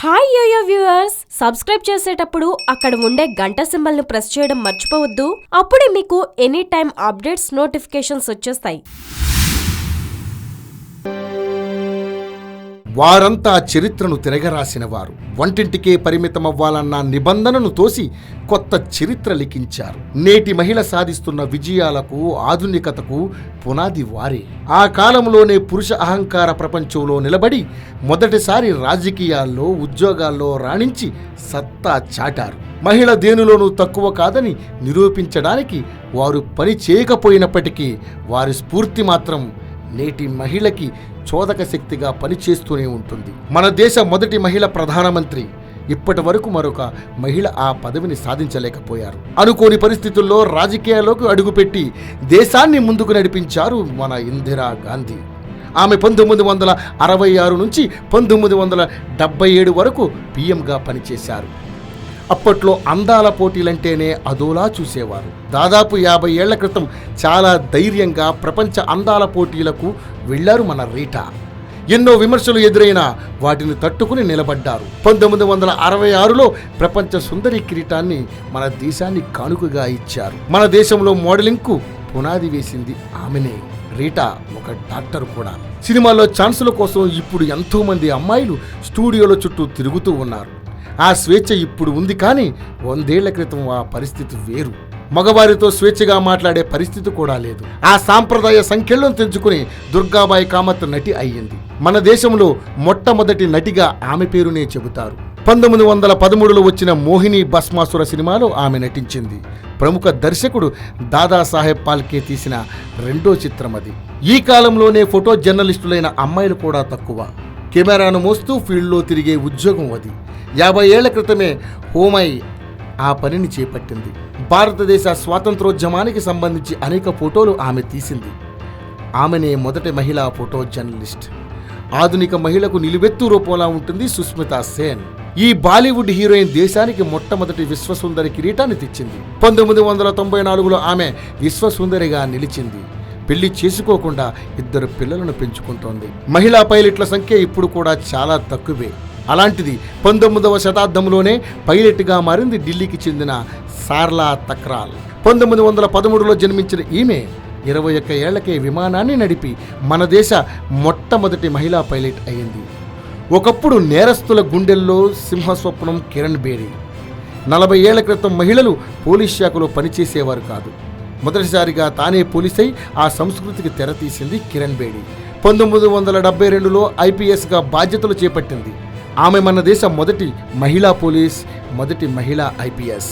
Hi yo-yo viewers, subscribe చేసేటప్పుడు అక్కడ ఉండే గంట సింబల్ ను ప్రెస్ చేయడం మర్చిపోవద్దు. అప్పుడే మీకు ఎనీ టైం అప్డేట్స్ నోటిఫికేషన్స్ వచ్చేస్తాయి. వారంతా చరిత్రను తిరగరాసిన వారు. వంటింటికే పరిమితమవ్వాలన్న నిబంధనను తోసి కొత్త చరిత్ర లిఖించారు. నేటి మహిళ సాధిస్తున్న విజయాలకు, ఆధునికతకు పునాది వారే. ఆ కాలంలోనే పురుష అహంకార ప్రపంచంలో నిలబడి మొదటిసారి రాజకీయాల్లో, ఉద్యోగాల్లో రాణించి సత్తా చాటారు. మహిళ దేనిలోనూ తక్కువ కాదని నిరూపించడానికి వారు పని చేయకపోయినప్పటికీ వారి స్ఫూర్తి మాత్రం నేటి మహిళకి చోదక శక్తిగా పనిచేస్తూనే ఉంటుంది. మన దేశ మొదటి మహిళ ప్రధానమంత్రి. ఇప్పటి వరకు మరొక మహిళ ఆ పదవిని సాధించలేకపోయారు. అనుకోని పరిస్థితుల్లో రాజకీయాల్లోకి అడుగుపెట్టి దేశాన్ని ముందుకు నడిపించారు మన ఇందిరా గాంధీ. ఆమె 1966 నుంచి 1977 వరకు పీఎంగా పనిచేశారు. అప్పట్లో అందాల పోటీలంటేనే అదోలా చూసేవారు. దాదాపు 50 ఏళ్ల క్రితం చాలా ధైర్యంగా ప్రపంచ అందాల పోటీలకు వెళ్లారు మన రీటా. ఎన్నో విమర్శలు ఎదురైనా వాటిని తట్టుకుని నిలబడ్డారు. 1966లో ప్రపంచ సుందరి కిరీటాన్ని మన దేశాన్ని కానుకగా ఇచ్చారు. మన దేశంలో మోడలింగ్కు పునాది వేసింది ఆమెనే. రీటా ఒక డాక్టర్ కూడా. సినిమాల్లో ఛాన్సుల కోసం ఇప్పుడు ఎంతో మంది అమ్మాయిలు స్టూడియోల చుట్టూ తిరుగుతూ ఉన్నారు. ఆ స్వేచ్ఛ ఇప్పుడు ఉంది, కానీ 100 ఏళ్ల క్రితం ఆ పరిస్థితి వేరు. మగవారితో స్వేచ్ఛగా మాట్లాడే పరిస్థితి కూడా లేదు. ఆ సాంప్రదాయ సంఖ్యలను తెంచుకుని దుర్గాబాయి కామత్ నటి అయ్యింది. మన దేశంలో మొట్టమొదటి నటిగా ఆమె పేరునే చెబుతారు. 1913లో వచ్చిన మోహిని భస్మాసుర సినిమాలో ఆమె నటించింది. ప్రముఖ దర్శకుడు దాదాసాహెబ్ ఫాల్కే తీసిన రెండో చిత్రం అది. ఈ కాలంలోనే ఫోటో జర్నలిస్టులైన అమ్మాయిలు కూడా తక్కువ. కెమెరాను మోస్తూ ఫీల్డ్లో తిరిగే ఉద్యోగం అది. 50 ఏళ్ల క్రితమే హోమై ఆ పనిని చేపట్టింది. భారతదేశ స్వాతంత్రోద్యమానికి సంబంధించి అనేక ఫోటోలు ఆమె తీసింది. ఆమెనే మొదటి మహిళా ఫోటో జర్నలిస్ట్. ఆధునిక మహిళకు నిలువెత్తు రూపంలా ఉంటుంది సుస్మితా సేన్. ఈ బాలీవుడ్ హీరోయిన్ దేశానికి మొట్టమొదటి విశ్వసుందరి కిరీటాన్ని తెచ్చింది. 1994లో ఆమె విశ్వసుందరిగా నిలిచింది. పెళ్లి చేసుకోకుండా 2 పిల్లలను పెంచుకుంటోంది. మహిళా పైలట్ల సంఖ్య ఇప్పుడు కూడా చాలా తక్కువే. అలాంటిది 19వ శతాబ్దంలోనే పైలట్గా మారింది ఢిల్లీకి చెందిన సార్లా తక్రాల్. 1913లో జన్మించిన ఈమె 21 ఏళ్లకే విమానాన్ని నడిపి మన దేశ మొట్టమొదటి మహిళా పైలట్ అయింది. ఒకప్పుడు నేరస్తుల గుండెల్లో సింహస్వప్నం కిరణ్ బేడి. 40 ఏళ్ల క్రితం మహిళలు పోలీస్ శాఖలో పనిచేసేవారు కాదు. మొదటిసారిగా తానే పోలీసై ఆ సంస్కృతికి తెరతీసింది కిరణ్ బేడి. 1972లో ఐపీఎస్గా బాధ్యతలు చేపట్టింది. ఆమె మన దేశ మొదటి మహిళా పోలీస్, మొదటి మహిళా ఐపీఎస్.